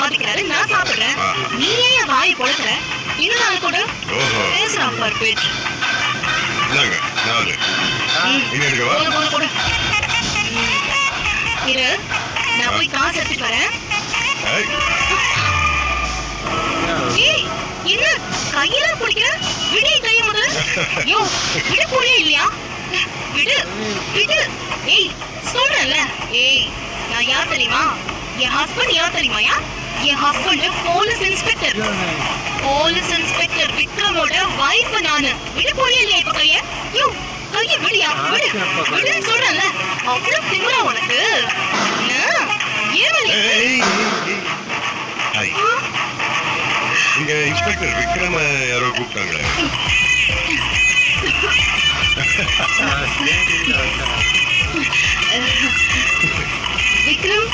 பாத்துக்கிறாரு, நான் சாப்பிடுறேன். நீ ஏன் வாயை பொழக்கிற? இன்னும் நாள் கூட பேசுறான் பாரு பேச்சு. இரு, நான் போய் காசு எடுத்துட்டு வரேன். என்ன கையில பிடிக்கிற? விடு கைய முதல்ல. யோ, விடு புரிய இல்லையா? விடு விடு. ஏய் சொல்றல. ஏய் நான் யார் தெரியுமா? என் ஹஸ்பண்ட் யார் தெரியுமாயா? என் husband police inspector. Police inspector விக்ரமோட வைஃப் நானு. விடு புரிய இல்லையா இப்ப கைய? யோ கைய விடியா? விடு விடு சொல்றல. அவ்வளவு திமிரா உனக்கு? இங்க இன்ஸ்பெக்டர் விக்ரம யாரோ கூப்பிட்டாங்களே. விக்ரம்